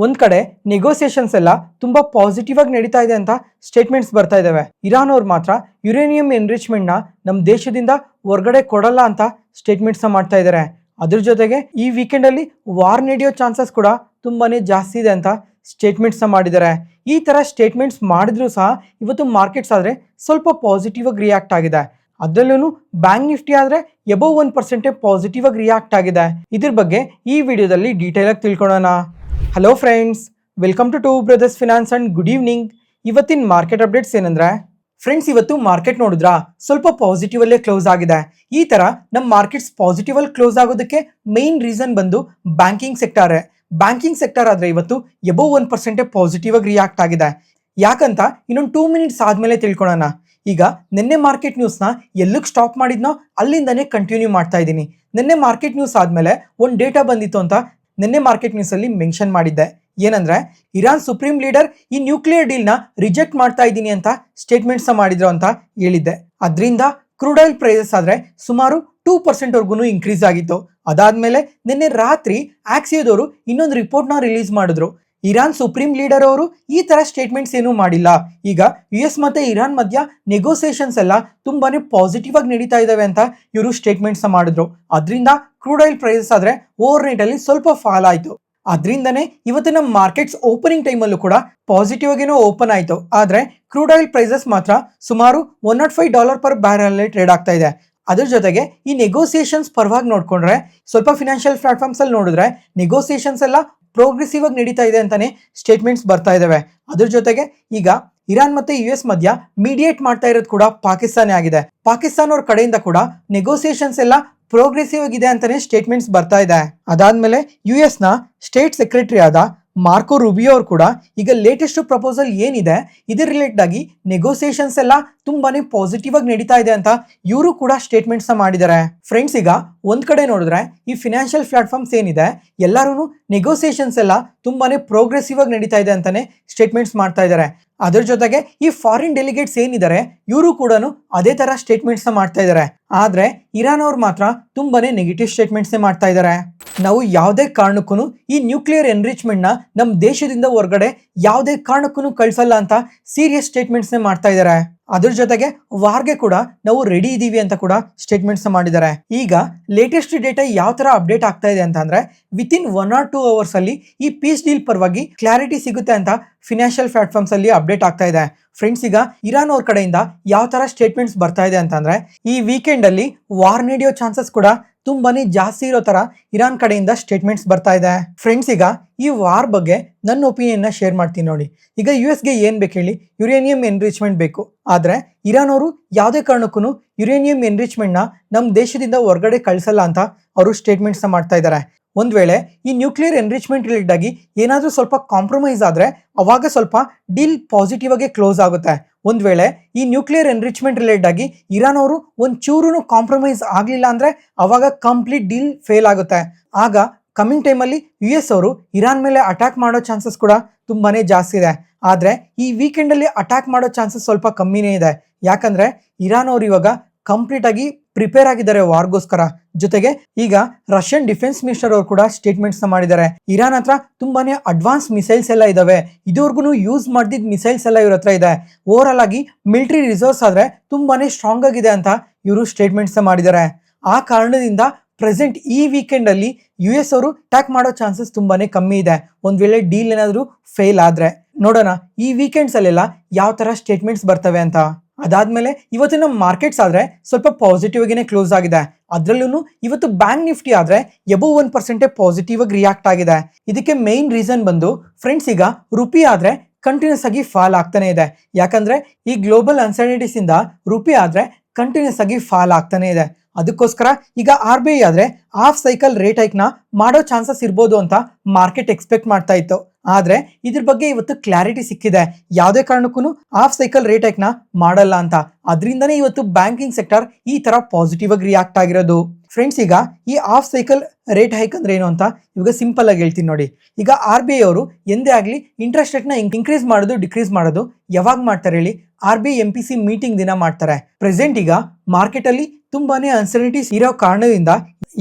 ಒಂದ್ ಕಡೆ ನೆಗೋಸಿಯೇಷನ್ಸ್ ಎಲ್ಲ ತುಂಬಾ ಪಾಸಿಟಿವ್ ಆಗಿ ನಡೀತಾ ಇದೆ ಅಂತ ಸ್ಟೇಟ್ಮೆಂಟ್ಸ್ ಬರ್ತಾ ಇದಾವೆ. ಇರಾನ್ ಅವ್ರು ಮಾತ್ರ ಯುರೇನಿಯಂ ಎನ್ರಿಚ್ಮೆಂಟ್ ನ ನಮ್ಮ ದೇಶದಿಂದ ಹೊರಗಡೆ ಕೊಡಲ್ಲ ಅಂತ ಸ್ಟೇಟ್ಮೆಂಟ್ಸ್ ಮಾಡ್ತಾ ಇದ್ದಾರೆ. ಅದ್ರ ಜೊತೆಗೆ ಈ ವೀಕೆಂಡ್ ಅಲ್ಲಿ ವಾರ್ ನಡೆಯೋ ಚಾನ್ಸಸ್ ಕೂಡ ತುಂಬಾನೇ ಜಾಸ್ತಿ ಇದೆ ಅಂತ ಸ್ಟೇಟ್ಮೆಂಟ್ಸ್ ಮಾಡಿದ್ದಾರೆ. ಈ ತರ ಸ್ಟೇಟ್ಮೆಂಟ್ಸ್ ಮಾಡಿದ್ರು ಸಹ ಇವತ್ತು ಮಾರ್ಕೆಟ್ಸ್ ಆದ್ರೆ ಸ್ವಲ್ಪ ಪಾಸಿಟಿವ್ ಆಗಿ ರಿಯಾಕ್ಟ್ ಆಗಿದೆ. ಅದರಲ್ಲೂ ಬ್ಯಾಂಕ್ ನಿಫ್ಟಿ ಆದ್ರೆ ಎಬವ್ 1% ಪಾಸಿಟಿವ್ ಆಗಿ ರಿಯಾಕ್ಟ್ ಆಗಿದೆ. ಇದ್ರ ಬಗ್ಗೆ ಈ ವಿಡಿಯೋದಲ್ಲಿ ಡೀಟೇಲ್ ಆಗಿ ತಿಳ್ಕೊಳ್ಳೋಣ. Hello friends, welcome to brothers finance and good evening. ಇವತ್ತಿನ ಮಾರ್ಕೆಟ್ ಅಪ್ಡೇಟ್ಸ್ ಏನಂದ್ರೆ ಫ್ರೆಂಡ್ಸ್, ಇವತ್ತು ಮಾರ್ಕೆಟ್ ನೋಡಿದ್ರಾ ಸ್ವಲ್ಪ ಪಾಸಿಟಿವ್ ಅಲ್ಲೇ ಕ್ಲೋಸ್ ಆಗಿದೆ. ಈ ತರ ನಮ್ಮ ಮಾರ್ಕೆಟ್ಸ್ ಪಾಸಿಟಿವ್ ಅಲ್ಲಿ ಕ್ಲೋಸ್ ಆಗೋದಕ್ಕೆ ಮೇನ್ ರೀಸನ್ ಬಂದು ಬ್ಯಾಂಕಿಂಗ್ ಸೆಕ್ಟರ್. ಬ್ಯಾಂಕಿಂಗ್ ಸೆಕ್ಟರ್ ಆದ್ರೆ ಇವತ್ತು ಎಬವ್ 1% ಪಾಸಿಟಿವ್ ಆಗಿ ರಿಯಾಕ್ಟ್ ಆಗಿದೆ. ಯಾಕಂತ ಇನ್ನೊಂದು 2 ಮಿನಿಟ್ಸ್ ಆದ್ಮೇಲೆ ತಿಳ್ಕೊಳ್ಳೋಣ. ಈಗ ನಿನ್ನೆ ಮಾರ್ಕೆಟ್ ನ್ಯೂಸ್ನ ಎಲ್ಲಕ್ಕೆ ಸ್ಟಾಪ್ ಮಾಡಿದ್ನೋ ಅಲ್ಲಿಂದನೇ ಕಂಟಿನ್ಯೂ ಮಾಡ್ತಾ ಇದ್ದೀನಿ. ನಿನ್ನೆ ಮಾರ್ಕೆಟ್ ನ್ಯೂಸ್ ಆದ್ಮೇಲೆ ಒಂದು ಡೇಟಾ ಬಂದಿತ್ತು ಅಂತ ನಿನ್ನೆ ಮಾರ್ಕೆಟ್ ನ್ಯೂಸ್ ಅಲ್ಲಿ ಮೆನ್ಷನ್ ಮಾಡಿದ್ದೆ. ಏನಂದ್ರೆ ಇರಾನ್ ಸುಪ್ರೀಂ ಲೀಡರ್ ಈ ನ್ಯೂಕ್ಲಿಯರ್ ಡೀಲ್ ನ ರಿಜೆಕ್ಟ್ ಮಾಡ್ತಾ ಇದ್ದೀನಿ ಅಂತ ಸ್ಟೇಟ್ಮೆಂಟ್ಸ್ ಮಾಡಿದ್ರು ಅಂತ ಹೇಳಿದ್ದೆ. ಅದರಿಂದ ಕ್ರೂಡ್ ಆಯಿಲ್ ಪ್ರೈಸಸ್ ಆದ್ರೆ ಸುಮಾರು 2% ವರ್ಗು ಇನ್ಕ್ರೀಸ್ ಆಗಿತ್ತು. ಅದಾದ್ಮೇಲೆ ನಿನ್ನೆ ರಾತ್ರಿ ಆಕ್ಸಿಯೋದವರು ಇನ್ನೊಂದು ರಿಪೋರ್ಟ್ ನ ರಿಲೀಸ್ ಮಾಡಿದ್ರು. ಇರಾನ್ ಸುಪ್ರೀಂ ಲೀಡರ್ ಅವರು ಈ ತರ ಸ್ಟೇಟ್ಮೆಂಟ್ಸ್ ಏನೂ ಮಾಡಿಲ್ಲ. ಈಗ US ಮತ್ತೆ ಇರಾನ್ ಮಧ್ಯ ನೆಗೋಸಿಯೇಷನ್ಸ್ ಎಲ್ಲ ತುಂಬಾನೇ ಪಾಸಿಟಿವ್ ಆಗಿ ನಡೀತಾ ಇದಾವೆ ಅಂತ ಇವರು ಸ್ಟೇಟ್ಮೆಂಟ್ಸ್ ಮಾಡಿದ್ರು. ಅದರಿಂದ ಕ್ರೂಡ್ ಆಯಿಲ್ ಪ್ರೈಸಸ್ ಆದ್ರೆ ಓವರ್ ನೈಟ್ ಅಲ್ಲಿ ಸ್ವಲ್ಪ ಫಾಲ್ ಆಯ್ತು. ಅದರಿಂದನೇ ಇವತ್ತು ನಮ್ಮ ಮಾರ್ಕೆಟ್ಸ್ ಓಪನಿಂಗ್ ಟೈಮಲ್ಲೂ ಕೂಡ ಪಾಸಿಟಿವ್ ಆಗೇನೋ ಓಪನ್ ಆಯ್ತು. ಆದ್ರೆ ಕ್ರೂಡ್ ಆಯಿಲ್ ಪ್ರೈಸಸ್ ಮಾತ್ರ ಸುಮಾರು $105 ಪರ್ ಬ್ಯಾರಲ್ ಟ್ರೇಡ್ ಆಗ್ತಾ ಇದೆ. ಅದ್ರ ಜೊತೆಗೆ ಈ ನೆಗೋಸಿಯೇಷನ್ಸ್ ಪರವಾಗಿ ನೋಡ್ಕೊಂಡ್ರೆ ಸ್ವಲ್ಪ ಫಿನಾನ್ಷಿಯಲ್ ಪ್ಲಾಟ್ಫಾರ್ಮ್ಸ್ ಅಲ್ಲಿ ನೋಡಿದ್ರೆ ನೆಗೋಸಿಯೇಷನ್ಸ್ ಎಲ್ಲ ಪ್ರೋಗ್ರೆಸಿವ್ ಆಗಿ ನಡೀತಾ ಇದೆ ಅಂತಾನೆ ಸ್ಟೇಟ್ಮೆಂಟ್ಸ್ ಬರ್ತಾ ಇದಾವೆ. ಅದ್ರ ಜೊತೆಗೆ ಈಗ ಇರಾನ್ ಮತ್ತೆ US ಮಧ್ಯ ಮೀಡಿಯೇಟ್ ಮಾಡ್ತಾ ಇರೋದು ಕೂಡ ಪಾಕಿಸ್ತಾನ ಆಗಿದೆ. ಪಾಕಿಸ್ತಾನ ಅವ್ರ ಕಡೆಯಿಂದ ಕೂಡ ನೆಗೋಸಿಯೇಷನ್ಸ್ ಎಲ್ಲ ಪ್ರೋಗ್ರೆಸಿವ್ ಆಗಿದೆ ಅಂತಾನೆ ಸ್ಟೇಟ್ಮೆಂಟ್ಸ್ ಬರ್ತಾ ಇದೆ. ಅದಾದ್ಮೇಲೆ US ನ ಸ್ಟೇಟ್ ಸೆಕ್ರೆಟರಿ ಆದ ಮಾರ್ಕೋ ರೂಬಿಯೋ ಅವರು ಕೂಡ ಈಗ ಲೇಟೆಸ್ಟ್ ಪ್ರಪೋಸಲ್ ಏನಿದೆ ಇದ್ರ ರಿಲೇಟೆಡ್ ಆಗಿ ನೆಗೋಸಿಯೇಷನ್ಸ್ ಎಲ್ಲ ತುಂಬಾನೇ ಪಾಸಿಟಿವ್ ಆಗಿ ನಡೀತಾ ಇದೆ ಅಂತ ಇವರು ಕೂಡ ಸ್ಟೇಟ್ಮೆಂಟ್ಸ್ ಮಾಡಿದ್ದಾರೆ. ಫ್ರೆಂಡ್ಸ್, ಈಗ ಒಂದ್ ಕಡೆ ನೋಡಿದ್ರೆ ಈ ಫಿನಾನ್ಷಿಯಲ್ ಪ್ಲಾಟ್ಫಾರ್ಮ್ಸ್ ಏನಿದೆ ಎಲ್ಲರೂ ನೆಗೋಸಿಯೇಷನ್ಸ್ ಎಲ್ಲ ತುಂಬಾನೇ ಪ್ರೋಗ್ರೆಸಿವ್ ಆಗಿ ನಡೀತಾ ಇದೆ ಅಂತಾನೆ ಸ್ಟೇಟ್ಮೆಂಟ್ಸ್ ಮಾಡ್ತಾ ಇದ್ದಾರೆ. ಅದ್ರ ಜೊತೆಗೆ ಈ ಫಾರಿನ್ ಡೆಲಿಗೇಟ್ಸ್ ಏನಿದ್ದಾರೆ ಇವರು ಕೂಡ ಅದೇ ತರ ಸ್ಟೇಟ್ಮೆಂಟ್ಸ್ ಮಾಡ್ತಾ ಇದ್ದಾರೆ. ಆದ್ರೆ ಇರಾನ್ ಅವ್ರು ಮಾತ್ರ ತುಂಬಾನೇ ನೆಗೆಟಿವ್ ಸ್ಟೇಟ್ಮೆಂಟ್ಸ್ ಮಾಡ್ತಾ ಇದ್ದಾರೆ. ನಾವು ಯಾವುದೇ ಕಾರಣಕ್ಕೂ ಈ ನ್ಯೂಕ್ಲಿಯರ್ ಎನ್ರಿಚ್ಮೆಂಟ್ ನ ನಮ್ಮ ದೇಶದಿಂದ ಹೊರಗಡೆ ಯಾವುದೇ ಕಾರಣಕ್ಕೂ ಕಳ್ಸಲ್ಲ ಅಂತ ಸೀರಿಯಸ್ ಸ್ಟೇಟ್ಮೆಂಟ್ಸ್ ಮಾಡ್ತಾ ಇದ್ದಾರೆ. ಅದ್ರ ಜೊತೆಗೆ ವಾರ್ಗೆ ಕೂಡ ನಾವು ರೆಡಿ ಇದೀವಿ ಅಂತ ಕೂಡ ಸ್ಟೇಟ್ಮೆಂಟ್ಸ್ ಮಾಡಿದ್ದಾರೆ. ಈಗ ಲೇಟೆಸ್ಟ್ ಡೇಟಾ ಯಾವ ತರ ಅಪ್ಡೇಟ್ ಆಗ್ತಾ ಇದೆ ಅಂತ ಅಂದ್ರೆ ವಿತಿನ್ 1 or 2 hours ಅಲ್ಲಿ ಈ ಪೀಸ್ ಡೀಲ್ ಪರವಾಗಿ ಕ್ಲಾರಿಟಿ ಸಿಗುತ್ತೆ ಅಂತ ಫಿನಾನ್ಷಿಯಲ್ ಪ್ಲಾಟ್ಫಾರ್ಮ್ಸ್ ಅಲ್ಲಿ ಅಪ್ಡೇಟ್ ಆಗ್ತಾ ಇದೆ. ಫ್ರೆಂಡ್ಸ್, ಈಗ ಇರಾನ್ ಅವ್ರ ಕಡೆಯಿಂದ ಯಾವ ತರ ಸ್ಟೇಟ್ಮೆಂಟ್ಸ್ ಬರ್ತಾ ಇದೆ ಅಂತಂದ್ರೆ ಈ ವೀಕೆಂಡ್ ಅಲ್ಲಿ ವಾರ್ ನಡೆಯೋ ಚಾನ್ಸಸ್ ಕೂಡ ತುಂಬಾನೇ ಜಾಸ್ತಿ ಇರೋ ತರ ಇರಾನ್ ಕಡೆಯಿಂದ ಸ್ಟೇಟ್ಮೆಂಟ್ಸ್ ಬರ್ತಾ ಇದೆ. ಫ್ರೆಂಡ್ಸ್, ಈಗ ಈ ವಾರ್ ಬಗ್ಗೆ ನನ್ನ ಒಪಿನಿಯನ್ ನ ಶೇರ್ ಮಾಡ್ತೀನಿ ನೋಡಿ. ಈಗ US ಗೆ ಏನ್ ಬೇಕು ಹೇಳಿ, ಯುರೇನಿಯಂ ಎನ್ರಿಚ್ಮೆಂಟ್ ಬೇಕು. ಆದ್ರೆ ಇರಾನ್ ಅವರು ಯಾವುದೇ ಕಾರಣಕ್ಕೂ ಯುರೇನಿಯಂ ಎನ್ರಿಚ್ಮೆಂಟ್ ನ ನಮ್ಮ ದೇಶದಿಂದ ಹೊರಗಡೆ ಕಳಿಸಲ್ಲ ಅಂತ ಅವರು ಸ್ಟೇಟ್ಮೆಂಟ್ಸ್ ಮಾಡ್ತಾ ಇದ್ದಾರೆ. ಒಂದ್ ವೇಳೆ ಈ ನ್ಯೂಕ್ಲಿಯರ್ ಎನ್ರಿಚ್ಮೆಂಟ್ ರಿಲೇಟೆಡ್ ಆಗಿ ಏನಾದ್ರೂ ಸ್ವಲ್ಪ ಕಾಂಪ್ರಮೈಸ್ ಆದ್ರೆ ಅವಾಗ ಸ್ವಲ್ಪ ಡೀಲ್ ಪಾಸಿಟಿವ್ ಆಗಿ ಕ್ಲೋಸ್ ಆಗುತ್ತೆ. ಒಂದ್ ವೇಳೆ ಈ ನ್ಯೂಕ್ಲಿಯರ್ ಎನ್ರಿಚ್ಮೆಂಟ್ ರಿಲೇಟೆಡ್ ಆಗಿ ಇರಾನ್ ಅವರು ಒಂದ್ ಚೂರು ಕಾಂಪ್ರಮೈಸ್ ಆಗ್ಲಿಲ್ಲ ಅಂದ್ರೆ ಅವಾಗ ಕಂಪ್ಲೀಟ್ ಡೀಲ್ ಫೇಲ್ ಆಗುತ್ತೆ. ಆಗ ಕಮಿಂಗ್ ಟೈಮಲ್ಲಿ US ಅವರು ಇರಾನ್ ಮೇಲೆ ಅಟ್ಯಾಕ್ ಮಾಡೋ ಚಾನ್ಸಸ್ ಕೂಡ ತುಂಬಾನೇ ಜಾಸ್ತಿ ಇದೆ. ಆದ್ರೆ ಈ ವೀಕೆಂಡ್ ಅಲ್ಲಿ ಅಟ್ಯಾಕ್ ಮಾಡೋ ಚಾನ್ಸಸ್ ಸ್ವಲ್ಪ ಕಮ್ಮಿನೇ ಇದೆ. ಯಾಕಂದ್ರೆ ಇರಾನ್ ಅವರು ಇವಾಗ ಕಂಪ್ಲೀಟ್ ಆಗಿ ಪ್ರಿಪೇರ್ ಆಗಿದ್ದಾರೆ ವಾರ್ಗೋಸ್ಕರ. ಜೊತೆಗೆ ಈಗ ರಷ್ಯನ್ ಡಿಫೆನ್ಸ್ ಮಿನಿಸ್ಟರ್ ಅವರು ಕೂಡ ಸ್ಟೇಟ್ಮೆಂಟ್ಸ್ ಮಾಡಿದ್ದಾರೆ. ಇರಾನ್ ಹತ್ರ ತುಂಬಾನೇ ಅಡ್ವಾನ್ಸ್ ಮಿಸೈಲ್ಸ್ ಎಲ್ಲ ಇದಾವೆ, ಇದುವರೆಗೂ ಯೂಸ್ ಮಾಡಿದ ಮಿಸೈಲ್ಸ್ ಎಲ್ಲ ಇವ್ರ ಹತ್ರ ಇದೆ. ಓವರ್ ಆಲ್ ಆಗಿ ಮಿಲಿಟರಿ ರಿಸರ್ವ್ಸ್ ಆದ್ರೆ ತುಂಬಾನೇ ಸ್ಟ್ರಾಂಗ್ ಆಗಿದೆ ಅಂತ ಇವರು ಸ್ಟೇಟ್ಮೆಂಟ್ಸ್ ಮಾಡಿದ್ದಾರೆ. ಆ ಕಾರಣದಿಂದ ಪ್ರೆಸೆಂಟ್ ಈ ವೀಕೆಂಡ್ ಅಲ್ಲಿ US ಅವರು ಅಟ್ಯಾಕ್ ಮಾಡೋ ಚಾನ್ಸಸ್ ತುಂಬಾನೇ ಕಮ್ಮಿ ಇದೆ. ಒಂದ್ ವೇಳೆ ಡೀಲ್ ಏನಾದ್ರು ಫೇಲ್ ಆದ್ರೆ ನೋಡೋಣ ಈ ವೀಕೆಂಡ್ಸ್ ಅಲ್ಲೆಲ್ಲ ಯಾವ ತರ ಸ್ಟೇಟ್ಮೆಂಟ್ಸ್ ಬರ್ತವೆ ಅಂತ. ಅದಾದ್ಮೇಲೆ ಇವತ್ತು ನಮ್ಮ ಮಾರ್ಕೆಟ್ಸ್ ಆದ್ರೆ ಸ್ವಲ್ಪ ಪಾಸಿಟಿವ್ ಆಗಿನೇ ಕ್ಲೋಸ್ ಆಗಿದೆ. ಅದ್ರಲ್ಲೂ ಇವತ್ತು ಬ್ಯಾಂಕ್ ನಿಫ್ಟಿ ಆದ್ರೆ ಎಬವ್ 1% ಪಾಸಿಟಿವ್ ಆಗಿ ರಿಯಾಕ್ಟ್ ಆಗಿದೆ. ಇದಕ್ಕೆ ಮೇನ್ ರೀಸನ್ ಬಂದು ಫ್ರೆಂಡ್ಸ್, ಈಗ ರುಪಿ ಆದ್ರೆ ಕಂಟಿನ್ಯೂಸ್ ಆಗಿ ಫಾಲ್ ಆಗ್ತಾನೆ ಇದೆ. ಯಾಕಂದ್ರೆ ಈ ಗ್ಲೋಬಲ್ ಅನ್ಸರ್ಟನಿಟೀಸ್ ಇಂದ ರುಪಿ ಆದ್ರೆ ಕಂಟಿನ್ಯೂಸ್ ಆಗಿ ಫಾಲ್ ಆಗ್ತಾನೆ ಇದೆ. ಅದಕ್ಕೋಸ್ಕರ ಈಗ RBI ಆದ್ರೆ ಹಾಫ್ ಸೈಕಲ್ ರೇಟ್ ಹೈಕ್ ನ ಮಾಡೋ ಚಾನ್ಸಸ್ ಇರ್ಬೋದು ಅಂತ ಮಾರ್ಕೆಟ್ ಎಕ್ಸ್ಪೆಕ್ಟ್ ಮಾಡ್ತಾ ಇತ್ತು. ಆದ್ರೆ ಇದ್ರ ಬಗ್ಗೆ ಇವತ್ತು ಕ್ಲಾರಿಟಿ ಸಿಕ್ಕಿದೆ, ಯಾವುದೇ ಕಾರಣಕ್ಕೂ ಹಾಫ್ ಸೈಕಲ್ ರೇಟ್ ಹೈಕ್ ನ ಮಾಡಲ್ಲ ಅಂತ. ಅದರಿಂದನೇ ಇವತ್ತು ಬ್ಯಾಂಕಿಂಗ್ ಸೆಕ್ಟರ್ ಈ ತರ ಪಾಸಿಟಿವ್ ಆಗಿ ರಿಯಾಕ್ಟ್ ಆಗಿರೋದು. ಫ್ರೆಂಡ್ಸ್, ಈಗ ಈ ಹಾಫ್ ಸೈಕಲ್ ರೇಟ್ ಹೈಕ್ ಅಂದ್ರೆ ಏನು ಅಂತ ಇವಾಗ ಸಿಂಪಲ್ ಆಗಿ ಹೇಳ್ತೀನಿ ನೋಡಿ. ಈಗ RBI ಅವರು ಎಂದೇ ಆಗ್ಲಿ ಇಂಟ್ರೆಸ್ಟ್ ರೇಟ್ ನ ಇನ್ಕ್ರೀಸ್ ಮಾಡೋದು ಡಿಕ್ರೀಸ್ ಮಾಡೋದು ಯಾವಾಗ ಮಾಡ್ತಾರೆ ಹೇಳಿ, RBI MPC ಮೀಟಿಂಗ್ ದಿನ ಮಾಡ್ತಾರೆ. ಪ್ರೆಸೆಂಟ್ ಈಗ ಮಾರ್ಕೆಟ್ ಅಲ್ಲಿ ತುಂಬಾನೇ ಅನ್ಸರ್ಟನಿಟೀಸ್ ಇರೋ ಕಾರಣದಿಂದ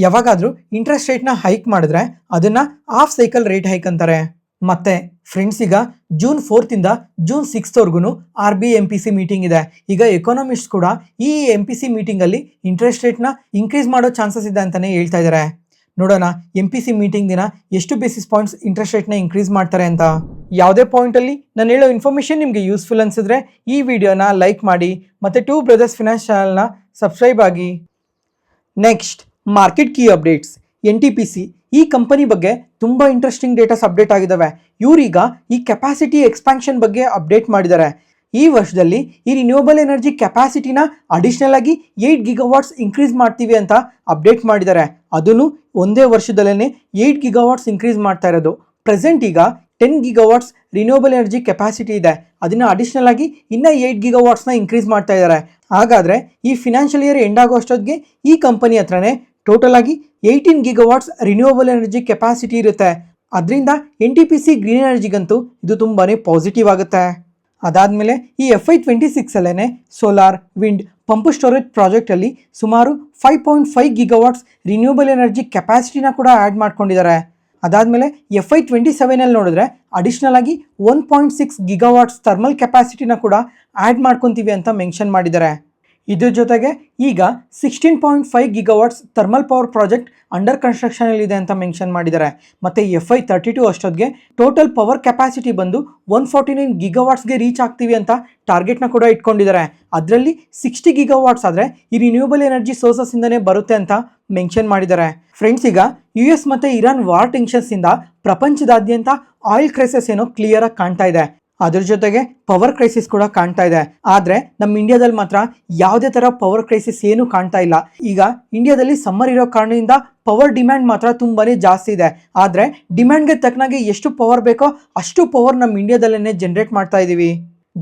ಯಾವಾಗಾದ್ರೂ ಇಂಟ್ರೆಸ್ಟ್ ರೇಟ್ ನ ಹೈಕ್ ಮಾಡಿದ್ರೆ ಅದನ್ನ ಹಾಫ್ ಸೈಕಲ್ ರೇಟ್ ಹೈಕ್ ಅಂತಾರೆ. ಮತ್ತೆ ಫ್ರೆಂಡ್ಸ್, ಈಗ ಜೂನ್ 4 ಇಂದ ಜೂನ್ 6 RBI MPC ಮೀಟಿಂಗ್ ಇದೆ. ಈಗ ಎಕಾನಮಿಸ್ಟ್ ಕೂಡ ಈ MPC ಮೀಟಿಂಗ್ ಅಲ್ಲಿ ಇಂಟ್ರೆಸ್ಟ್ ರೇಟ್ ನ ಇನ್ಕ್ರೀಸ್ ಮಾಡೋ ಚಾನ್ಸಸ್ ಇದೆ ಅಂತಾನೆ ಹೇಳ್ತಾ ಇದ್ದಾರೆ. ನೋಡೋಣ MPC ಮೀಟಿಂಗ್ ದಿನ ಎಷ್ಟು ಬೇಸಿಸ್ ಪಾಯಿಂಟ್ಸ್ ಇಂಟ್ರೆಸ್ಟ್ ರೇಟ್ ನ ಇನ್ಕ್ರೀಸ್ ಮಾಡ್ತಾರೆ ಅಂತ. ಯಾವುದೇ ಪಾಯಿಂಟ್ ಅಲ್ಲಿ ನಾನು ಹೇಳೋ ಇನ್ಫಾರ್ಮೇಶನ್ ನಿಮಗೆ ಯೂಸ್ಫುಲ್ ಅನ್ಸಿದ್ರೆ ಈ ವಿಡಿಯೋನ ಲೈಕ್ ಮಾಡಿ, ಮತ್ತೆ ಟೂ ಬ್ರದರ್ಸ್ ಫಿನಾನ್ಸ್ ಚಾನಲ್ನ ಸಬ್ಸ್ಕ್ರೈಬ್ ಆಗಿ. Next, market key updates. NTPC ಈ ಕಂಪನಿ ಬಗ್ಗೆ ತುಂಬ ಇಂಟ್ರೆಸ್ಟಿಂಗ್ ಡೇಟಾಸ್ ಅಪ್ಡೇಟ್ ಆಗಿದ್ದಾವೆ. ಇವರೀಗ ಈ ಕೆಪಾಸಿಟಿ ಎಕ್ಸ್ಪ್ಯಾನ್ಷನ್ ಬಗ್ಗೆ ಅಪ್ಡೇಟ್ ಮಾಡಿದ್ದಾರೆ. ಈ ವರ್ಷದಲ್ಲಿ ಈ ರಿನ್ಯೂವಬಲ್ ಎನರ್ಜಿ ಕೆಪಾಸಿಟಿನ ಅಡಿಷನಲ್ ಆಗಿ 8 ಗಿಗಾವಾಟ್ಸ್ ಇನ್ಕ್ರೀಸ್ ಮಾಡ್ತೀವಿ ಅಂತ ಅಪ್ಡೇಟ್ ಮಾಡಿದ್ದಾರೆ. ಅದನ್ನು ಒಂದೇ ವರ್ಷದಲ್ಲೇ 8 ಗಿಗಾವಾಟ್ಸ್ ಇನ್ಕ್ರೀಸ್ ಮಾಡ್ತಾ ಇರೋದು. ಪ್ರೆಸೆಂಟ್ ಈಗ 10 ಗಿಗಾವಾಟ್ಸ್ ರಿನ್ಯೂವಬಲ್ ಎನರ್ಜಿ ಕೆಪಾಸಿಟಿ ಇದೆ. ಅದನ್ನ ಅಡಿಷನಲ್ ಆಗಿ ಇನ್ನೂ 8 ಗಿಗಾವಾಟ್ಸ್ನ ಇನ್ಕ್ರೀಸ್ ಮಾಡ್ತಾ ಇದ್ದಾರೆ. ಹಾಗಾದರೆ ಈ ಫಿನಾನ್ಷಿಯಲ್ ಇಯರ್ ಎಂಡ್ ಆಗೋ ಅಷ್ಟೊತ್ತಿಗೆ ಈ ಕಂಪನಿ ಹತ್ರನೇ ಟೋಟಲ್ ಆಗಿ 18 ಗಿಗಾವಾಟ್ಸ್ ರಿನ್ಯೂವಬಲ್ ಎನರ್ಜಿ ಕೆಪಾಸಿಟಿ ಇರುತ್ತೆ. ಅದರಿಂದ NTPC ಗ್ರೀನ್ ಎನರ್ಜಿಗಂತೂ ಇದು ತುಂಬಾನೇ ಪಾಸಿಟಿವ್ ಆಗುತ್ತೆ. ಅದಾದಮೇಲೆ ಈ FY26 ಅಲ್ಲೇ ಸೋಲಾರ್, ವಿಂಡ್, ಪಂಪ್ ಸ್ಟೋರೇಜ್ ಪ್ರಾಜೆಕ್ಟಲ್ಲಿ ಸುಮಾರು 5.5 ಗಿಗಾವಾಟ್ಸ್ ರಿನ್ಯೂವಬಲ್ ಎನರ್ಜಿ ಕೆಪಾಸಿಟಿನ ಕೂಡ ಆ್ಯಡ್ ಮಾಡ್ಕೊಂಡಿದ್ದಾರೆ. ಅದಾದಮೇಲೆ FY27 ಅಲ್ಲಿ ನೋಡಿದ್ರೆ ಅಡಿಷನಲ್ ಆಗಿ 1.6 ಗಿಗಾವಾಟ್ಸ್ ಥರ್ಮಲ್ ಕೆಪಾಸಿಟಿನ ಕೂಡ ಆ್ಯಡ್ ಮಾಡ್ಕೊತೀವಿ ಅಂತ ಮೆನ್ಷನ್ ಮಾಡಿದ್ದಾರೆ. ಇದ್ರ ಜೊತೆಗೆ ಈಗ 16.5 gigawatts thermal power project under construction ಇದೆ ಅಂತ ಮೆನ್ಷನ್ ಮಾಡಿದ್ದಾರೆ. ಮತ್ತು FY32 ಅಷ್ಟೊತ್ತಿಗೆ ಟೋಟಲ್ ಪವರ್ ಕೆಪಾಸಿಟಿ ಬಂದು 149 ಗಿಗಾವಾಟ್ಸ್ಗೆ ರೀಚ್ ಆಗ್ತೀವಿ ಅಂತ ಟಾರ್ಗೆಟ್ನ ಕೂಡ ಇಟ್ಕೊಂಡಿದ್ದಾರೆ. ಅದರಲ್ಲಿ 60 ಗಿಗಾವಾಟ್ಸ್ ಆದರೆ ಈ ರಿನ್ಯೂವಬಲ್ ಎನರ್ಜಿ ಸೋರ್ಸಸ್ ಇಂದನೇ ಬರುತ್ತೆ ಅಂತ ಮೆನ್ಷನ್ ಮಾಡಿದ್ದಾರೆ. ಫ್ರೆಂಡ್ಸ್, ಈಗ US ಮತ್ತು ಇರಾನ್ ವಾರ್ ಟೆನ್ಷನ್ಸಿಂದ ಪ್ರಪಂಚದಾದ್ಯಂತ ಆಯಿಲ್ ಕ್ರೈಸಿಸ್ ಏನೋ ಕ್ಲಿಯರ್ ಆಗಿ ಕಾಣ್ತಾ ಇದೆ. ಅದ್ರ ಜೊತೆಗೆ ಪವರ್ ಕ್ರೈಸಿಸ್ ಕೂಡ ಕಾಣ್ತಾ ಇದೆ. ಆದರೆ ನಮ್ಮ ಇಂಡಿಯಾದಲ್ಲಿ ಮಾತ್ರ ಯಾವುದೇ ಥರ ಪವರ್ ಕ್ರೈಸಿಸ್ ಏನು ಕಾಣ್ತಾ ಇಲ್ಲ. ಈಗ ಇಂಡಿಯಾದಲ್ಲಿ ಸಮ್ಮರ್ ಇರೋ ಕಾರಣದಿಂದ ಪವರ್ ಡಿಮ್ಯಾಂಡ್ ಮಾತ್ರ ತುಂಬಾನೇ ಜಾಸ್ತಿ ಇದೆ. ಆದರೆ ಡಿಮ್ಯಾಂಡ್ಗೆ ತಕ್ಕನಾಗಿ ಎಷ್ಟು ಪವರ್ ಬೇಕೋ ಅಷ್ಟು ಪವರ್ ನಮ್ಮ ಇಂಡಿಯಾದಲ್ಲೇ ಜನರೇಟ್ ಮಾಡ್ತಾ ಇದ್ದೀವಿ.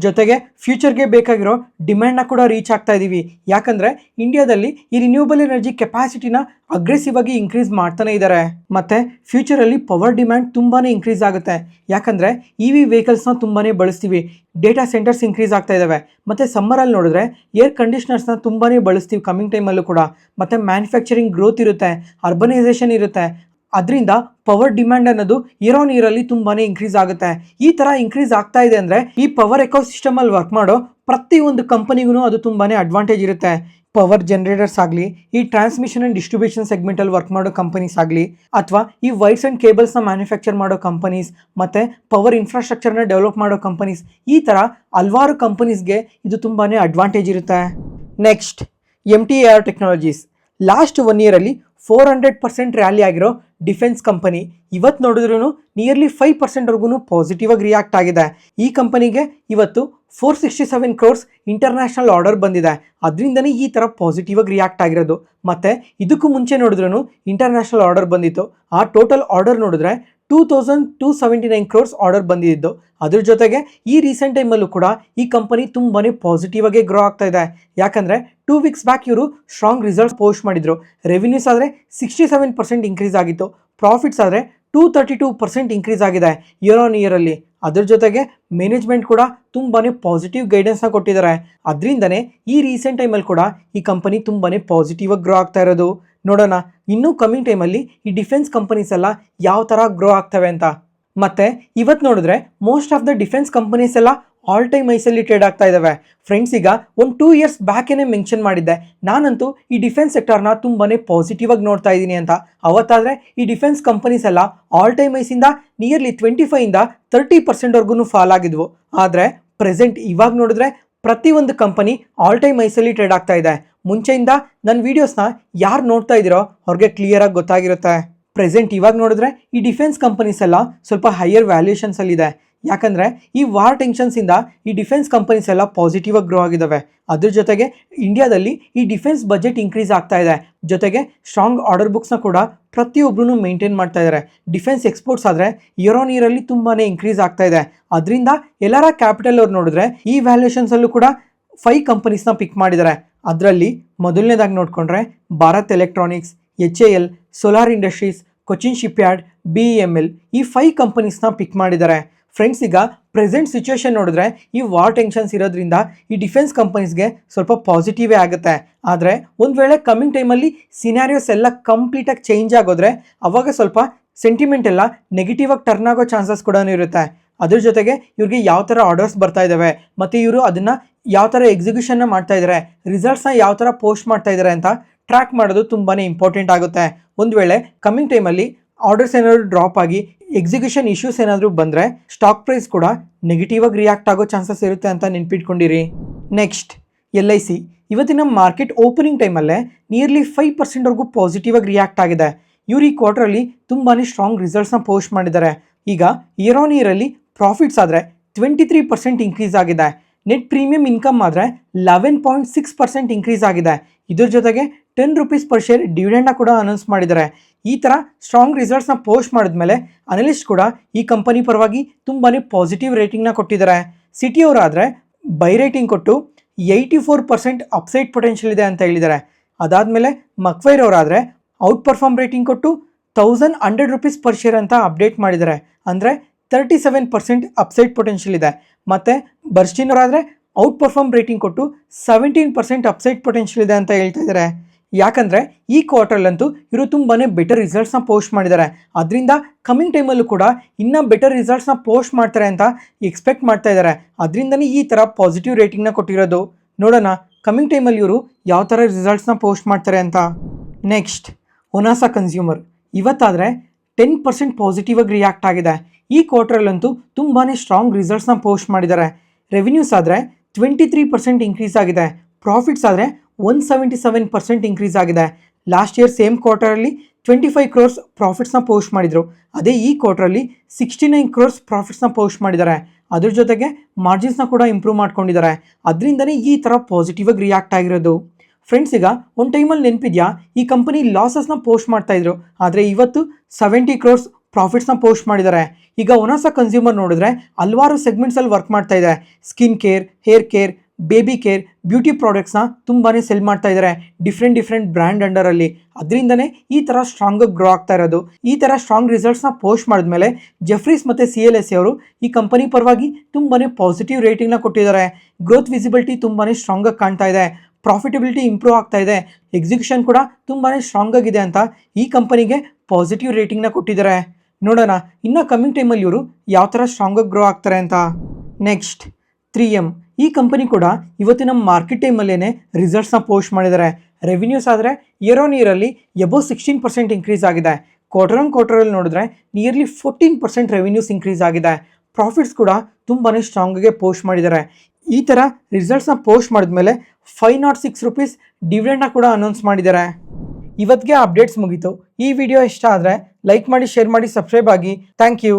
ಜೊತೆಗೆ ಫ್ಯೂಚರ್ಗೆ ಬೇಕಾಗಿರೋ ಡಿಮ್ಯಾಂಡ್ನ ಕೂಡ ರೀಚ್ ಆಗ್ತಾ ಇದ್ದೀವಿ. ಯಾಕಂದರೆ ಇಂಡಿಯಾದಲ್ಲಿ ಈ ರಿನ್ಯೂವಬಲ್ ಎನರ್ಜಿ ಕೆಪಾಸಿಟಿನ ಅಗ್ರೆಸಿವ್ ಆಗಿ ಇನ್ಕ್ರೀಸ್ ಮಾಡ್ತಾನೆ ಇದ್ದಾರೆ. ಮತ್ತು ಫ್ಯೂಚರಲ್ಲಿ ಪವರ್ ಡಿಮ್ಯಾಂಡ್ ತುಂಬಾ ಇನ್ಕ್ರೀಸ್ ಆಗುತ್ತೆ. ಯಾಕಂದರೆ EV ವೆಹಿಕಲ್ಸ್ನ ತುಂಬಾ ಬಳಸ್ತೀವಿ, ಡೇಟಾ ಸೆಂಟರ್ಸ್ ಇನ್ಕ್ರೀಸ್ ಆಗ್ತಾ ಇದ್ದಾವೆ. ಮತ್ತು ಸಮ್ಮರಲ್ಲಿ ನೋಡಿದ್ರೆ ಏರ್ ಕಂಡೀಷ್ನರ್ಸ್ನ ತುಂಬಾ ಬಳಸ್ತೀವಿ ಕಮ್ಮಿಂಗ್ ಟೈಮಲ್ಲೂ ಕೂಡ. ಮತ್ತು ಮ್ಯಾನುಫ್ಯಾಕ್ಚರಿಂಗ್ ಗ್ರೋತ್ ಇರುತ್ತೆ, ಅರ್ಬನೈಸೇಷನ್ ಇರುತ್ತೆ. ಅದರಿಂದ ಪವರ್ ಡಿಮ್ಯಾಂಡ್ ಅನ್ನೋದು ಇಯರ್ ಆನ್ ಇಯರಲ್ಲಿ ತುಂಬಾನೇ ಇನ್ಕ್ರೀಸ್ ಆಗುತ್ತೆ. ಈ ಥರ ಇನ್ಕ್ರೀಸ್ ಆಗ್ತಾ ಇದೆ ಅಂದರೆ ಈ ಪವರ್ ಎಕೋಸಿಸ್ಟಮ್ ಅಲ್ಲಿ ವರ್ಕ್ ಮಾಡೋ ಪ್ರತಿಯೊಂದು ಕಂಪನಿಗೂ ಅದು ತುಂಬಾನೇ ಅಡ್ವಾಂಟೇಜ್ ಇರುತ್ತೆ. ಪವರ್ ಜನರೇಟರ್ಸ್ ಆಗಲಿ, ಈ ಟ್ರಾನ್ಸ್ಮಿಷನ್ ಆ್ಯಂಡ್ ಡಿಸ್ಟ್ರಿಬ್ಯೂಷನ್ ಸೆಗ್ಮೆಂಟಲ್ಲಿ ವರ್ಕ್ ಮಾಡೋ ಕಂಪನೀಸ್ ಆಗಲಿ, ಅಥವಾ ಈ ವೈರ್ಸ್ ಆ್ಯಂಡ್ ಕೇಬಲ್ಸ್ನ ಮ್ಯಾನುಫ್ಯಾಕ್ಚರ್ ಮಾಡೋ ಕಂಪನೀಸ್, ಮತ್ತು ಪವರ್ ಇನ್ಫ್ರಾಸ್ಟ್ರಕ್ಚರ್ನ ಡೆವಲಪ್ ಮಾಡೋ ಕಂಪನೀಸ್, ಈ ಥರ ಹಲವಾರು ಕಂಪನೀಸ್ಗೆ ಇದು ತುಂಬಾ ಅಡ್ವಾಂಟೇಜ್ ಇರುತ್ತೆ. Next, MTAR technologies. Last 1 ಇಯರಲ್ಲಿ 400% rally ಆಗಿರೋ ಡಿಫೆನ್ಸ್ ಕಂಪನಿ ಇವತ್ತು ನೋಡಿದ್ರೂ ನಿಯರ್ಲಿ 5%ವರೆಗೂ ಪಾಸಿಟಿವ್ ಆಗಿ ರಿಯಾಕ್ಟ್ ಆಗಿದೆ. ಈ ಕಂಪನಿಗೆ ಇವತ್ತು 467 crores ಇಂಟರ್ನ್ಯಾಷನಲ್ ಆರ್ಡರ್ ಬಂದಿದೆ. ಅದರಿಂದನೇ ಈ ಥರ ಪಾಸಿಟಿವ್ ಆಗಿ ರಿಯಾಕ್ಟ್ ಆಗಿರೋದು. ಮತ್ತು ಇದಕ್ಕೂ ಮುಂಚೆ ನೋಡಿದ್ರೂ ಇಂಟರ್ನ್ಯಾಷನಲ್ ಆರ್ಡರ್ ಬಂದಿತ್ತು. ಆ ಟೋಟಲ್ ಆರ್ಡರ್ ನೋಡಿದ್ರೆ 2279 crores ಆರ್ಡರ್ ಬಂದಿದ್ದು. ಅದ್ರ ಜೊತೆಗೆ ಈ ರೀಸೆಂಟ್ ಟೈಮಲ್ಲೂ ಕೂಡ ಈ ಕಂಪನಿ ತುಂಬಾ ಪಾಸಿಟಿವ್ ಆಗಿ ಗ್ರೋ ಆಗ್ತಾ ಇದೆ. ಯಾಕಂದರೆ 2 weeks ಬ್ಯಾಕ್ ಇವರು ಸ್ಟ್ರಾಂಗ್ ರಿಸಲ್ಟ್ಸ್ ಪೋಸ್ಟ್ ಮಾಡಿದ್ರು. ರೆವಿನ್ಯೂಸ್ ಆದರೆ 67% ಇನ್ಕ್ರೀಸ್ ಆಗಿತ್ತು. ಪ್ರಾಫಿಟ್ಸ್ ಆದರೆ 232% ಇನ್ಕ್ರೀಸ್ ಆಗಿದೆ ಇಯರ್ ಆನ್ ಇಯರಲ್ಲಿ. ಅದ್ರ ಜೊತೆಗೆ ಮ್ಯಾನೇಜ್ಮೆಂಟ್ ಕೂಡ ತುಂಬಾ ಪಾಸಿಟಿವ್ ಗೈಡೆನ್ಸ್ನ ಕೊಟ್ಟಿದ್ದಾರೆ. ಅದರಿಂದನೇ ಈ ರೀಸೆಂಟ್ ಟೈಮಲ್ಲಿ ಕೂಡ ಈ ಕಂಪನಿ ತುಂಬಾ ಪಾಸಿಟಿವ್ ಆಗಿ ಗ್ರೋ ಆಗ್ತಾ ಇರೋದು. ನೋಡೋಣ ಇನ್ನೂ ಕಮ್ಮಿಂಗ್ ಟೈಮಲ್ಲಿ ಈ ಡಿಫೆನ್ಸ್ ಕಂಪನೀಸ್ ಎಲ್ಲ ಯಾವ ಥರ ಗ್ರೋ ಆಗ್ತವೆ ಅಂತ. ಮತ್ತು ಇವತ್ತು ನೋಡಿದ್ರೆ most of the defence companies ಎಲ್ಲ ಆಲ್ ಟೈಮ್ ಐಸಲ್ಲಿ ಟ್ರೇಡ್ ಆಗ್ತಾ ಇದ್ದಾವೆ. ಫ್ರೆಂಡ್ಸ್, ಈಗ ಒಂದು 2 years ಬ್ಯಾಕೇನೆ ಮೆನ್ಷನ್ ಮಾಡಿದ್ದೆ ನಾನಂತೂ ಈ ಡಿಫೆನ್ಸ್ ಸೆಕ್ಟರ್ನ ತುಂಬಾ ಪಾಸಿಟಿವ್ ಆಗಿ ನೋಡ್ತಾ ಇದ್ದೀನಿ ಅಂತ. ಅವತ್ತಾದರೆ ಈ ಡಿಫೆನ್ಸ್ ಕಂಪನೀಸ್ ಎಲ್ಲ ಆಲ್ ಟೈಮ್ ಐಸಿಂದ ನಿಯರ್ಲಿ 25ಇಂದ 30%ವರೆಗೂ ಫಾಲ್ ಆಗಿದ್ವು. ಆದರೆ ಪ್ರೆಸೆಂಟ್ ಇವಾಗ ನೋಡಿದ್ರೆ ಪ್ರತಿಯೊಂದು ಕಂಪನಿ ಆಲ್ ಟೈಮ್ ಐಸಲ್ಲಿ ಟ್ರೇಡ್ ಆಗ್ತಾ ಇದೆ. ಮುಂಚೆಯಿಂದ ನನ್ನ ವೀಡಿಯೋಸ್ನ ಯಾರು ನೋಡ್ತಾ ಇದ್ದೀರೋ ಅವ್ರಿಗೆ ಕ್ಲಿಯರಾಗಿ ಗೊತ್ತಾಗಿರುತ್ತೆ. ಪ್ರೆಸೆಂಟ್ ಇವಾಗ ನೋಡಿದ್ರೆ ಈ ಡಿಫೆನ್ಸ್ ಕಂಪನೀಸ್ ಎಲ್ಲ ಸ್ವಲ್ಪ ಹೈಯರ್ ವ್ಯಾಲ್ಯೂಷನ್ಸಲ್ಲಿದೆ. ಯಾಕಂದರೆ ಈ ವಾರ್ ಟೆನ್ಷನ್ಸಿಂದ ಈ ಡಿಫೆನ್ಸ್ ಕಂಪನೀಸ್ ಎಲ್ಲ ಪಾಸಿಟಿವ್ ಆಗಿ ಗ್ರೋ ಆಗಿದ್ದಾವೆ. ಅದ್ರ ಜೊತೆಗೆ ಇಂಡಿಯಾದಲ್ಲಿ ಈ ಡಿಫೆನ್ಸ್ ಬಜೆಟ್ ಇನ್ಕ್ರೀಸ್ ಆಗ್ತಾ ಇದೆ. ಜೊತೆಗೆ ಸ್ಟ್ರಾಂಗ್ ಆರ್ಡರ್ ಬುಕ್ಸ್ನ ಕೂಡ ಪ್ರತಿಯೊಬ್ಬರೂ ಮೇಂಟೈನ್ ಮಾಡ್ತಾ ಇದ್ದಾರೆ. ಡಿಫೆನ್ಸ್ ಎಕ್ಸ್ಪೋರ್ಟ್ಸ್ ಆದರೆ ಇಯರ್ ಆನ್ ಇಯರಲ್ಲಿ ತುಂಬಾ ಇನ್ಕ್ರೀಸ್ ಆಗ್ತಾ ಇದೆ. ಅದರಿಂದ ಎಲ್ಲರ ಕ್ಯಾಪಿಟಲ್ ಅವ್ರು ನೋಡಿದ್ರೆ ಈ ವ್ಯಾಲ್ಯೂಷನ್ಸಲ್ಲೂ ಕೂಡ 5 ಕಂಪನೀಸ್ನ ಪಿಕ್ ಮಾಡಿದ್ದಾರೆ. ಅದರಲ್ಲಿ ಮೊದಲನೇದಾಗಿ ನೋಡಿಕೊಂಡ್ರೆ Bharat electronics, HAL, solar industries, Cochin shipyard, BEML ಈ 5 ಕಂಪನೀಸ್ನ ಪಿಕ್ ಮಾಡಿದ್ದಾರೆ. ಫ್ರೆಂಡ್ಸ್, ಈಗ ಪ್ರೆಸೆಂಟ್ ಸಿಚುವೇಶನ್ ನೋಡಿದ್ರೆ ಈ ವಾರ್ ಟೆನ್ಷನ್ಸ್ ಇರೋದ್ರಿಂದ ಈ ಡಿಫೆನ್ಸ್ ಕಂಪನೀಸ್ಗೆ ಸ್ವಲ್ಪ ಪಾಸಿಟಿವೇ ಆಗುತ್ತೆ. ಆದರೆ ಒಂದು ವೇಳೆ ಕಮ್ಮಿಂಗ್ ಟೈಮಲ್ಲಿ ಸಿನಾರಿಯೋಸ್ ಎಲ್ಲ ಕಂಪ್ಲೀಟಾಗಿ ಚೇಂಜ್ ಆಗೋದ್ರೆ ಅವಾಗ ಸ್ವಲ್ಪ ಸೆಂಟಿಮೆಂಟ್ ಎಲ್ಲ ನೆಗೆಟಿವ್ ಆಗಿ ಟರ್ನ್ ಆಗೋ ಚಾನ್ಸಸ್ ಕೂಡ ಇರುತ್ತೆ. ಅದ್ರ ಜೊತೆಗೆ ಇವ್ರಿಗೆ ಯಾವ ಥರ ಆರ್ಡರ್ಸ್ ಬರ್ತಾ ಇದ್ದಾವೆ ಮತ್ತು ಇವರು ಅದನ್ನು ಯಾವ ಥರ ಎಕ್ಸಿಕ್ಯೂಷನ್ನ ಮಾಡ್ತಾ ಇದ್ದಾರೆ, ರಿಸಲ್ಟ್ಸ್ನ ಯಾವ ಥರ ಪೋಸ್ಟ್ ಮಾಡ್ತಾ ಇದ್ದಾರೆ ಅಂತ ಟ್ರ್ಯಾಕ್ ಮಾಡೋದು ತುಂಬಾ ಇಂಪಾರ್ಟೆಂಟ್ ಆಗುತ್ತೆ. ಒಂದು ವೇಳೆ ಕಮ್ಮಿಂಗ್ ಟೈಮಲ್ಲಿ ಆರ್ಡರ್ಸ್ ಏನಾದರೂ ಡ್ರಾಪ್ ಆಗಿ ಎಕ್ಸಿಕ್ಯೂಷನ್ ಇಶ್ಯೂಸ್ ಏನಾದರೂ ಬಂದರೆ ಸ್ಟಾಕ್ ಪ್ರೈಸ್ ಕೂಡ ನೆಗೆಟಿವ್ ಆಗಿ ರಿಯಾಕ್ಟ್ ಆಗೋ ಚಾನ್ಸಸ್ ಇರುತ್ತೆ ಅಂತ ನೆನ್ಪಿಟ್ಕೊಂಡಿರಿ. ನೆಕ್ಸ್ಟ್ LIC ಇವತ್ತಿನ ಮಾರ್ಕೆಟ್ ಓಪನಿಂಗ್ ಟೈಮಲ್ಲೇ ನಿಯರ್ಲಿ 5% ಪಾಸಿಟಿವ್ ಆಗಿ ರಿಯಾಕ್ಟ್ ಆಗಿದೆ. ಇವರು ಈ ಕ್ವಾರ್ಟರಲ್ಲಿ ತುಂಬಾ ಸ್ಟ್ರಾಂಗ್ ರಿಸಲ್ಟ್ಸ್ನ ಪೋಸ್ಟ್ ಮಾಡಿದ್ದಾರೆ. ಈಗ ಇಯರ್ ಆನ್ ಇಯರಲ್ಲಿ ಪ್ರಾಫಿಟ್ಸ್ ಆದರೆ 23% ಇನ್ಕ್ರೀಸ್ ಆಗಿದೆ. ನೆಟ್ ಪ್ರೀಮಿಯಂ ಇನ್ಕಮ್ ಆದರೆ 11.6% ಇನ್ಕ್ರೀಸ್ ಆಗಿದೆ. ಇದ್ರ ಜೊತೆಗೆ 10 ರೂಪೀಸ್ ಪರ್ ಶೇರ್ ಡಿವಿಡೆಂಡ್ನ ಕೂಡ ಅನೌನ್ಸ್ ಮಾಡಿದ್ದಾರೆ. ಈ ಥರ ಸ್ಟ್ರಾಂಗ್ ರಿಸಲ್ಟ್ಸ್ನ ಪೋಸ್ಟ್ ಮಾಡಿದ್ಮೇಲೆ ಅನಲಿಸ್ಟ್ ಕೂಡ ಈ ಕಂಪನಿ ಪರವಾಗಿ ತುಂಬಾ ಪಾಸಿಟಿವ್ ರೇಟಿಂಗ್ನ ಕೊಟ್ಟಿದ್ದಾರೆ. ಸಿಟಿ ಅವರಾದರೆ ಬೈ ರೇಟಿಂಗ್ ಕೊಟ್ಟು 84% ಅಪ್ಸೈಡ್ ಪೊಟೆನ್ಷಿಯಲ್ ಇದೆ ಅಂತ ಹೇಳಿದ್ದಾರೆ. ಅದಾದಮೇಲೆ ಮಕ್ವೈರ್ ಅವರಾದರೆ ಔಟ್ ಪರ್ಫಾರ್ಮ್ ರೇಟಿಂಗ್ ಕೊಟ್ಟು 1100 ರೂಪೀಸ್ ಪರ್ ಶೇರ್ ಅಂತ ಅಪ್ಡೇಟ್ ಮಾಡಿದ್ದಾರೆ. ಅಂದರೆ 37% ಅಪ್ಸೈಡ್ ಪೊಟೆನ್ಷಿಯಲ್ ಇದೆ. ಮತ್ತು ಬರ್ಸ್ಟಿನ್ ಅವರಾದರೆ ಔಟ್ ಪರ್ಫಾರ್ಮ್ ರೇಟಿಂಗ್ ಕೊಟ್ಟು 17% ಅಪ್ಸೈಡ್ ಪೊಟೆನ್ಷಿಯಲ್ ಇದೆ ಅಂತ ಹೇಳ್ತಾ ಇದ್ದಾರೆ. ಯಾಕಂದರೆ ಈ ಕ್ವಾರ್ಟರ್ಲಂತೂ ಇವರು ತುಂಬಾ ಬೆಟರ್ ರಿಸಲ್ಟ್ಸ್ನ ಪೋಸ್ಟ್ ಮಾಡಿದ್ದಾರೆ. ಅದರಿಂದ ಕಮ್ಮಿಂಗ್ ಟೈಮಲ್ಲೂ ಕೂಡ ಇನ್ನೂ ಬೆಟರ್ ರಿಸಲ್ಟ್ಸ್ನ ಪೋಸ್ಟ್ ಮಾಡ್ತಾರೆ ಅಂತ ಎಕ್ಸ್ಪೆಕ್ಟ್ ಮಾಡ್ತಾ ಇದ್ದಾರೆ. ಅದರಿಂದನೇ ಈ ಥರ ಪಾಸಿಟಿವ್ ರೇಟಿಂಗ್ನ ಕೊಟ್ಟಿರೋದು. ನೋಡೋಣ ಕಮ್ಮಿಂಗ್ ಟೈಮಲ್ಲಿ ಇವರು ಯಾವ ಥರ ರಿಸಲ್ಟ್ಸ್ನ ಪೋಸ್ಟ್ ಮಾಡ್ತಾರೆ ಅಂತ. ನೆಕ್ಸ್ಟ್ ಒನಾಸಾ ಕನ್ಸ್ಯೂಮರ್ ಇವತ್ತಾದರೆ 10% ಪಾಸಿಟಿವ್ ಆಗಿ ರಿಯಾಕ್ಟ್ ಆಗಿದೆ. ಈ ಕ್ವಾರ್ಟರಲ್ಲಂತೂ ತುಂಬಾ ಸ್ಟ್ರಾಂಗ್ ರಿಸಲ್ಟ್ಸ್ನ ಪೋಸ್ಟ್ ಮಾಡಿದ್ದಾರೆ. ರೆವಿನ್ಯೂಸ್ ಆದರೆ 23% ಇನ್ಕ್ರೀಸ್ ಆಗಿದೆ. ಪ್ರಾಫಿಟ್ಸ್ ಆದರೆ 177% ಇನ್ಕ್ರೀಸ್ ಆಗಿದೆ. ಲಾಸ್ಟ್ ಇಯರ್ ಸೇಮ್ ಕ್ವಾರ್ಟರಲ್ಲಿ 25 crores ಪ್ರಾಫಿಟ್ಸ್ನ ಪೋಸ್ಟ್ ಮಾಡಿದರು. ಅದೇ ಈ ಕ್ವಾರ್ಟರಲ್ಲಿ 69 crores ಪ್ರಾಫಿಟ್ಸ್ನ ಪೋಸ್ಟ್ ಮಾಡಿದ್ದಾರೆ. ಅದ್ರ ಜೊತೆಗೆ ಮಾರ್ಜಿನ್ಸ್ನ ಕೂಡ ಇಂಪ್ರೂವ್ ಮಾಡ್ಕೊಂಡಿದ್ದಾರೆ. ಅದರಿಂದನೇ ಈ ಥರ ಪಾಸಿಟಿವ್ ಆಗಿ ರಿಯಾಕ್ಟ್ ಆಗಿರೋದು. ಫ್ರೆಂಡ್ಸ್, ಈಗ ಒಂದು ಟೈಮಲ್ಲಿ ನೆನಪಿದೆಯಾ, ಈ ಕಂಪನಿ ಲಾಸಸ್ನ ಪೋಸ್ಟ್ ಮಾಡ್ತಾಯಿದ್ರು. ಆದರೆ ಇವತ್ತು 70 crores ಪ್ರಾಫಿಟ್ಸ್ನ ಪೋಸ್ಟ್ ಮಾಡಿದ್ದಾರೆ. ಈಗ ಒನಾಸಾ ಕನ್ಸ್ಯೂಮರ್ ನೋಡಿದ್ರೆ ಹಲವಾರು ಸೆಗ್ಮೆಂಟ್ಸಲ್ಲಿ ವರ್ಕ್ ಮಾಡ್ತಾ ಇದೆ. Skin care, hair care, baby care, beauty ಪ್ರಾಡಕ್ಟ್ಸ್ನ ತುಂಬಾ ಸೆಲ್ ಮಾಡ್ತಾ ಇದ್ದಾರೆ ಡಿಫ್ರೆಂಟ್ ಬ್ರ್ಯಾಂಡ್ ಅಂಡರಲ್ಲಿ. ಅದರಿಂದನೇ ಈ ಥರ ಸ್ಟ್ರಾಂಗಾಗಿ ಗ್ರೋ ಆಗ್ತಾ ಇರೋದು. ಈ ಥರ ಸ್ಟ್ರಾಂಗ್ ರಿಸಲ್ಟ್ಸ್ನ ಪೋಸ್ಟ್ ಮಾಡಿದ್ಮೇಲೆ ಜೆಫ್ರೀಸ್ ಮತ್ತು CLSA ಅವರು ಈ ಕಂಪನಿ ಪರವಾಗಿ ತುಂಬಾ ಪಾಸಿಟಿವ್ ರೇಟಿಂಗ್ನ ಕೊಟ್ಟಿದ್ದಾರೆ. ಗ್ರೋತ್ ವಿಸಿಬಿಲಿಟಿ ತುಂಬಾ ಸ್ಟ್ರಾಂಗಾಗಿ ಕಾಣ್ತಾ ಇದೆ. ಪ್ರಾಫಿಟಬಿಲಿಟಿ ಇಂಪ್ರೂವ್ ಆಗ್ತಾ ಇದೆ. ಎಕ್ಸಿಕ್ಯೂಷನ್ ಕೂಡ ತುಂಬಾ ಸ್ಟ್ರಾಂಗ್ ಆಗಿದೆ ಅಂತ ಈ ಕಂಪನಿಗೆ ಪಾಸಿಟಿವ್ ರೇಟಿಂಗ್ನ ಕೊಟ್ಟಿದ್ದಾರೆ. ನೋಡೋಣ ಇನ್ನು ಕಮ್ಮಿಂಗ್ ಟೈಮಲ್ಲಿ ಇವರು ಯಾವ ಥರ ಸ್ಟ್ರಾಂಗಾಗಿ ಗ್ರೋ ಆಗ್ತಾರೆ ಅಂತ. ನೆಕ್ಸ್ಟ್ 3M ಈ ಕಂಪನಿ ಕೂಡ ಇವತ್ತಿನ ಮಾರ್ಕೆಟ್ ಟೈಮಲ್ಲೇ ರಿಸಲ್ಟ್ಸ್ನ ಪೋಸ್ಟ್ ಮಾಡಿದ್ದಾರೆ. ರೆವಿನ್ಯೂಸ್ ಆದರೆ ಇಯರ್ ಆನ್ ಇಯರಲ್ಲಿ ಎಬೋ 16% ಇನ್ಕ್ರೀಸ್ ಆಗಿದೆ. ಕ್ವಾರ್ಟರ್ ಆನ್ ಕ್ವಾರ್ಟರಲ್ಲಿ ನೋಡಿದ್ರೆ ನಿಯರ್ಲಿ 14% ರೆವಿನ್ಯೂಸ್ ಇನ್ಕ್ರೀಸ್ ಆಗಿದೆ. ಪ್ರಾಫಿಟ್ಸ್ ಕೂಡ ತುಂಬಾ ಸ್ಟ್ರಾಂಗಾಗಿ ಪೋಸ್ಟ್ ಮಾಡಿದ್ದಾರೆ. ಈ ಥರ ರಿಸಲ್ಟ್ಸ್ನ ಪೋಸ್ಟ್ ಮಾಡಿದ್ಮೇಲೆ 506 ರೂಪೀಸ್ ಡಿವಿಡೆಂಡ್ನ ಕೂಡ ಅನೌನ್ಸ್ ಮಾಡಿದ್ದಾರೆ. ಇವತ್ತಿಗೆ ಅಪ್ಡೇಟ್ಸ್ ಮುಗೀತು. ಈ ವಿಡಿಯೋ ಇಷ್ಟ ಆದರೆ ಲೈಕ್ ಮಾಡಿ, ಶೇರ್ ಮಾಡಿ, ಸಬ್ಸ್ಕ್ರೈಬ್ ಆಗಿ. Thank you.